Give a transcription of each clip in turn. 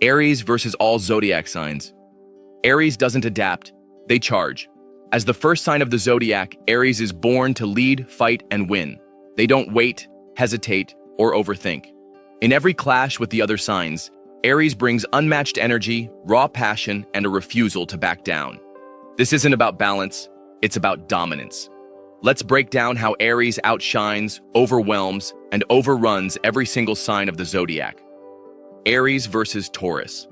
Aries versus all zodiac signs. Aries doesn't adapt, they charge. As the first sign of the zodiac, Aries is born to lead, fight, and win. They don't wait, hesitate, or overthink. In every clash with the other signs, Aries brings unmatched energy, raw passion, and a refusal to back down. This isn't about balance, it's about dominance. Let's break down how Aries outshines, overwhelms, and overruns every single sign of the zodiac. Aries versus Taurus.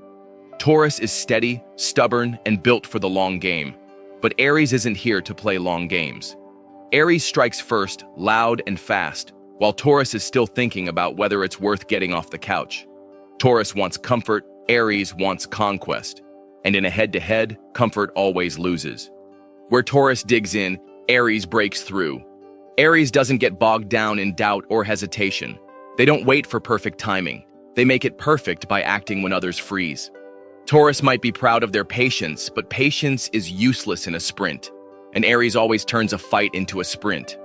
Taurus is steady, stubborn, and built for the long game. But Aries isn't here to play long games. Aries strikes first, loud and fast, while Taurus is still thinking about whether it's worth getting off the couch. Taurus wants comfort, Aries wants conquest. And in a head-to-head, comfort always loses. Where Taurus digs in, Aries breaks through. Aries doesn't get bogged down in doubt or hesitation. They don't wait for perfect timing. They make it perfect by acting when others freeze. Taurus might be proud of their patience, but patience is useless in a sprint. And Aries always turns a fight into a sprint.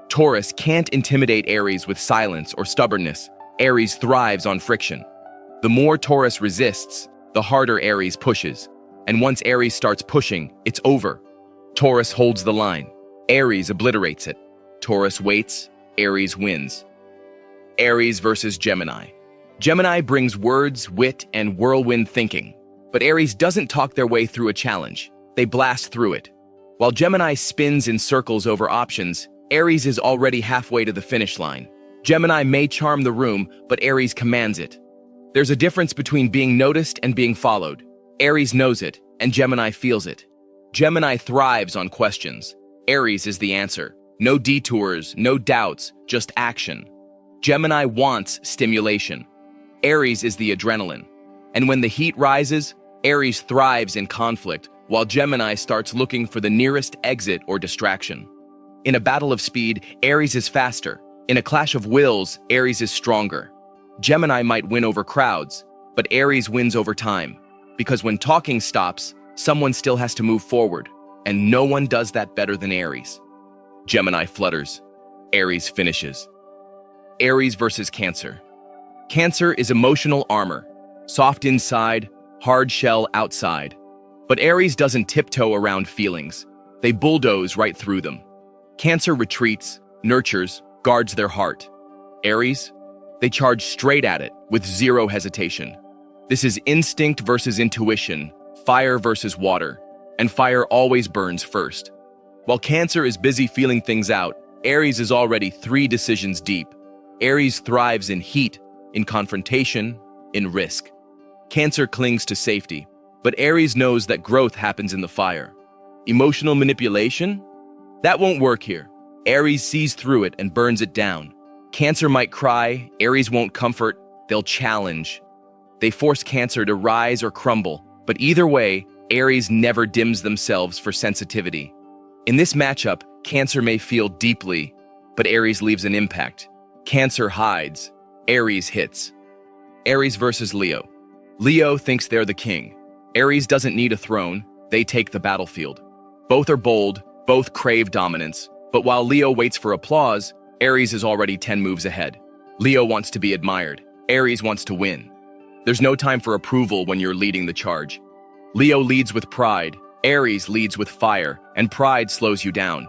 Taurus can't intimidate Aries with silence or stubbornness. Aries thrives on friction. The more Taurus resists, the harder Aries pushes. And once Aries starts pushing, it's over. Taurus holds the line. Aries obliterates it. Taurus waits, Aries wins. Aries versus Gemini. Gemini brings words, wit, and whirlwind thinking. But Aries doesn't talk their way through a challenge. They blast through it. While Gemini spins in circles over options, Aries is already halfway to the finish line. Gemini may charm the room, but Aries commands it. There's a difference between being noticed and being followed. Aries knows it, and Gemini feels it. Gemini thrives on questions. Aries is the answer. No detours, no doubts, just action. Gemini wants stimulation. Aries is the adrenaline. And when the heat rises, Aries thrives in conflict, while Gemini starts looking for the nearest exit or distraction. In a battle of speed, Aries is faster. In a clash of wills, Aries is stronger. Gemini might win over crowds, but Aries wins over time. Because when talking stops, someone still has to move forward, and no one does that better than Aries. Gemini flutters. Aries finishes. Aries versus Cancer. Cancer is emotional armor. Soft inside, hard shell outside. But Aries doesn't tiptoe around feelings. They bulldoze right through them. Cancer retreats, nurtures, guards their heart. Aries, they charge straight at it with zero hesitation. This is instinct versus intuition, fire versus water, and fire always burns first. While Cancer is busy feeling things out, Aries is already 3 decisions deep. Aries thrives in heat, in confrontation, in risk. Cancer clings to safety, but Aries knows that growth happens in the fire. Emotional manipulation? That won't work here. Aries sees through it and burns it down. Cancer might cry, Aries won't comfort, they'll challenge. They force Cancer to rise or crumble, but either way, Aries never dims themselves for sensitivity. In this matchup, Cancer may feel deeply, but Aries leaves an impact. Cancer hides, Aries hits. Aries versus Leo. Leo thinks they're the king. Aries doesn't need a throne, they take the battlefield. Both are bold, both crave dominance, but while Leo waits for applause, Aries is already 10 moves ahead. Leo wants to be admired, Aries wants to win. There's no time for approval when you're leading the charge. Leo leads with pride, Aries leads with fire, and pride slows you down.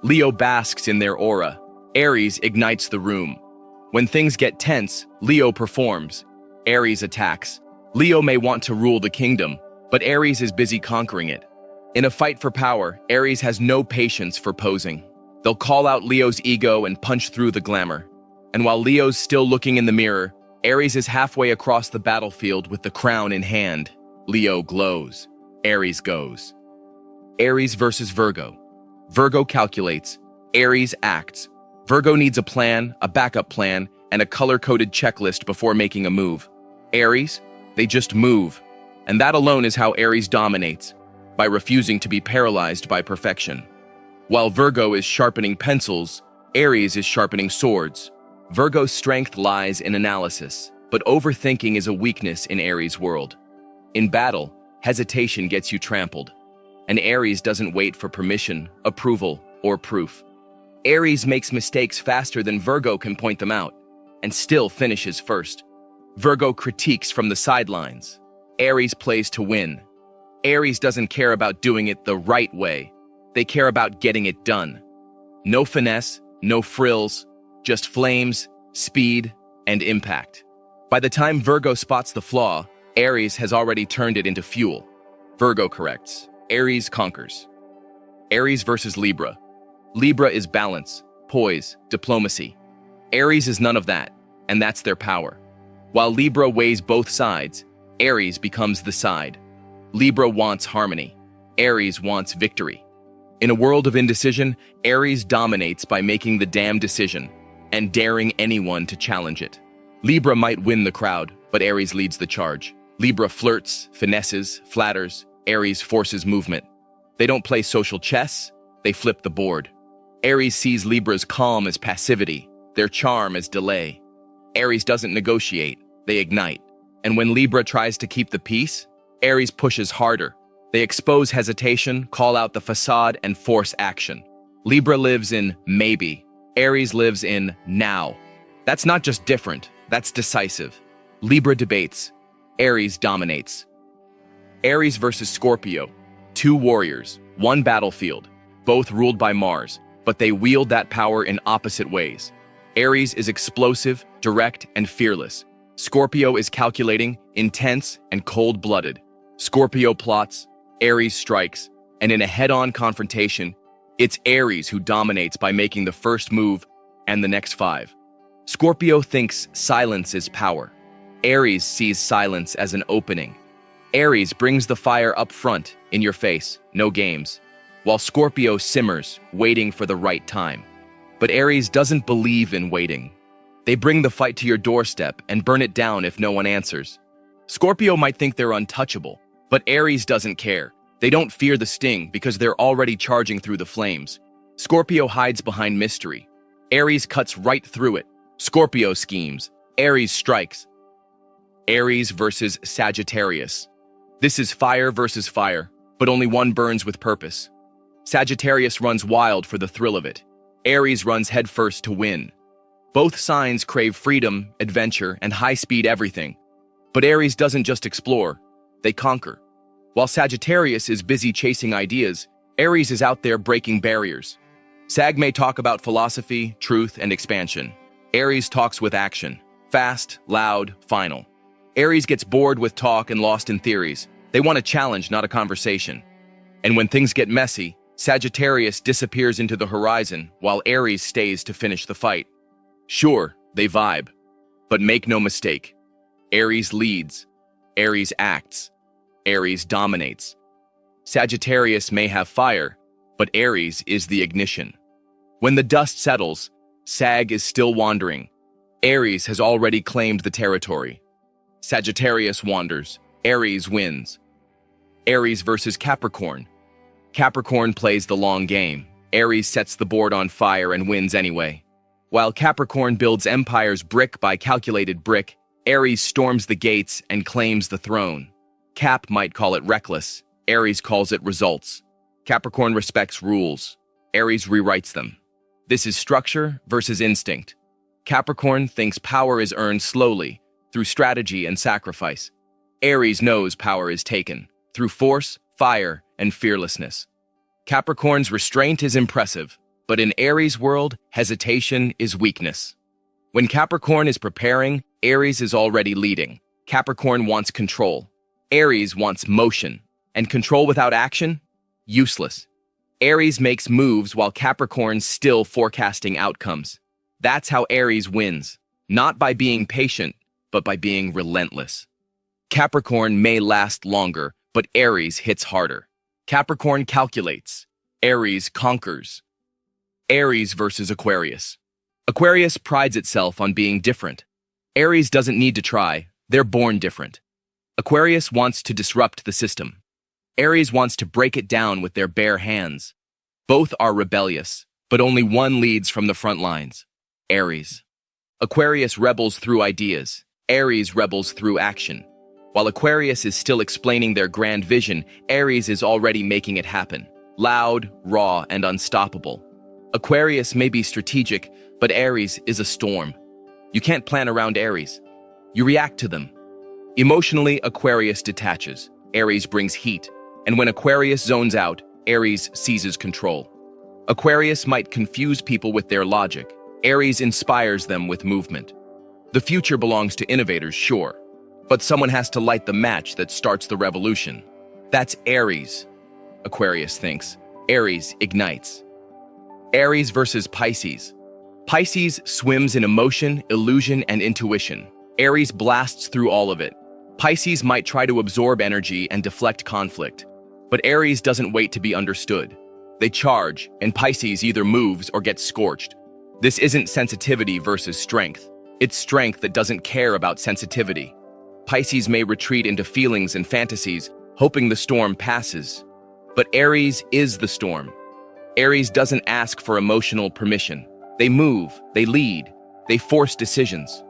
Leo basks in their aura, Aries ignites the room. When things get tense, Leo performs, Aries attacks. Leo may want to rule the kingdom, but Aries is busy conquering it. In a fight for power, Aries has no patience for posing. They'll call out Leo's ego and punch through the glamour. And while Leo's still looking in the mirror, Aries is halfway across the battlefield with the crown in hand. Leo glows. Aries goes. Aries versus Virgo. Virgo calculates. Aries acts. Virgo needs a plan, a backup plan, and a color-coded checklist before making a move. Aries, they just move. And that alone is how Aries dominates, by refusing to be paralyzed by perfection. While Virgo is sharpening pencils, Aries is sharpening swords. Virgo's strength lies in analysis, but overthinking is a weakness in Aries' world. In battle, hesitation gets you trampled. And Aries doesn't wait for permission, approval, or proof. Aries makes mistakes faster than Virgo can point them out, and still finishes first. Virgo critiques from the sidelines. Aries plays to win. Aries doesn't care about doing it the right way. They care about getting it done. No finesse, no frills, just flames, speed, and impact. By the time Virgo spots the flaw, Aries has already turned it into fuel. Virgo corrects. Aries conquers. Aries versus Libra. Libra is balance, poise, diplomacy. Aries is none of that, and that's their power. While Libra weighs both sides, Aries becomes the side. Libra wants harmony. Aries wants victory. In a world of indecision, Aries dominates by making the damn decision and daring anyone to challenge it. Libra might win the crowd, but Aries leads the charge. Libra flirts, finesses, flatters. Aries forces movement. They don't play social chess, they flip the board. Aries sees Libra's calm as passivity, their charm as delay. Aries doesn't negotiate, they ignite. And when Libra tries to keep the peace, Aries pushes harder. They expose hesitation, call out the facade, and force action. Libra lives in maybe. Aries lives in now. That's not just different, that's decisive. Libra debates. Aries dominates. Aries versus Scorpio. Two warriors, one battlefield, both ruled by Mars, but they wield that power in opposite ways. Aries is explosive, direct, and fearless. Scorpio is calculating, intense, and cold-blooded. Scorpio plots, Aries strikes, and in a head-on confrontation, it's Aries who dominates by making the first move and the next five. Scorpio thinks silence is power. Aries sees silence as an opening. Aries brings the fire up front, in your face, no games, while Scorpio simmers, waiting for the right time. But Aries doesn't believe in waiting. They bring the fight to your doorstep and burn it down if no one answers. Scorpio might think they're untouchable, but Aries doesn't care. They don't fear the sting because they're already charging through the flames. Scorpio hides behind mystery. Aries cuts right through it. Scorpio schemes. Aries strikes. Aries versus Sagittarius. This is fire versus fire, but only one burns with purpose. Sagittarius runs wild for the thrill of it. Aries runs headfirst to win. Both signs crave freedom, adventure, and high-speed everything. But Aries doesn't just explore, they conquer. While Sagittarius is busy chasing ideas, Aries is out there breaking barriers. Sag may talk about philosophy, truth, and expansion. Aries talks with action. Fast, loud, final. Aries gets bored with talk and lost in theories. They want a challenge, not a conversation. And when things get messy, Sagittarius disappears into the horizon while Aries stays to finish the fight. Sure, they vibe. But make no mistake. Aries leads. Aries acts. Aries dominates. Sagittarius may have fire, but Aries is the ignition. When the dust settles, Sag is still wandering. Aries has already claimed the territory. Sagittarius wanders. Aries wins. Aries versus Capricorn. Capricorn plays the long game. Aries sets the board on fire and wins anyway. While Capricorn builds empires brick by calculated brick, Aries storms the gates and claims the throne. Cap might call it reckless. Aries calls it results. Capricorn respects rules. Aries rewrites them. This is structure versus instinct. Capricorn thinks power is earned slowly, through strategy and sacrifice. Aries knows power is taken, through force, fire, and fearlessness. Capricorn's restraint is impressive, but in Aries' world, hesitation is weakness. When Capricorn is preparing, Aries is already leading. Capricorn wants control. Aries wants motion. And control without action? Useless. Aries makes moves while Capricorn's still forecasting outcomes. That's how Aries wins, not by being patient, but by being relentless. Capricorn may last longer, but Aries hits harder. Capricorn calculates. Aries conquers. Aries versus Aquarius. Aquarius prides itself on being different. Aries doesn't need to try, they're born different. Aquarius wants to disrupt the system. Aries wants to break it down with their bare hands. Both are rebellious, but only one leads from the front lines. Aries. Aquarius rebels through ideas. Aries rebels through action. While Aquarius is still explaining their grand vision, Aries is already making it happen. Loud, raw, and unstoppable. Aquarius may be strategic, but Aries is a storm. You can't plan around Aries. You react to them. Emotionally, Aquarius detaches. Aries brings heat. And when Aquarius zones out, Aries seizes control. Aquarius might confuse people with their logic. Aries inspires them with movement. The future belongs to innovators, sure. But someone has to light the match that starts the revolution. That's Aries, Aquarius thinks. Aries ignites. Aries versus Pisces. Pisces swims in emotion, illusion, and intuition. Aries blasts through all of it. Pisces might try to absorb energy and deflect conflict. But Aries doesn't wait to be understood. They charge, and Pisces either moves or gets scorched. This isn't sensitivity versus strength. It's strength that doesn't care about sensitivity. Pisces may retreat into feelings and fantasies, hoping the storm passes. But Aries is the storm. Aries doesn't ask for emotional permission. They move, they lead, they force decisions.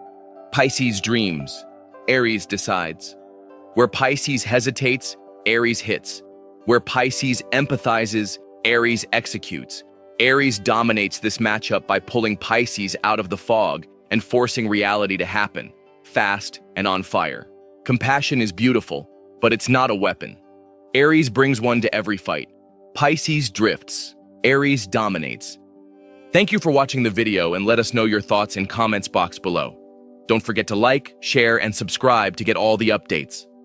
Pisces dreams. Aries decides. Where Pisces hesitates, Aries hits. Where Pisces empathizes, Aries executes. Aries dominates this matchup by pulling Pisces out of the fog and forcing reality to happen, fast and on fire. Compassion is beautiful, but it's not a weapon. Aries brings one to every fight. Pisces drifts. Aries dominates. Thank you for watching the video, and let us know your thoughts in comments box below. Don't forget to like, share, and subscribe to get all the updates.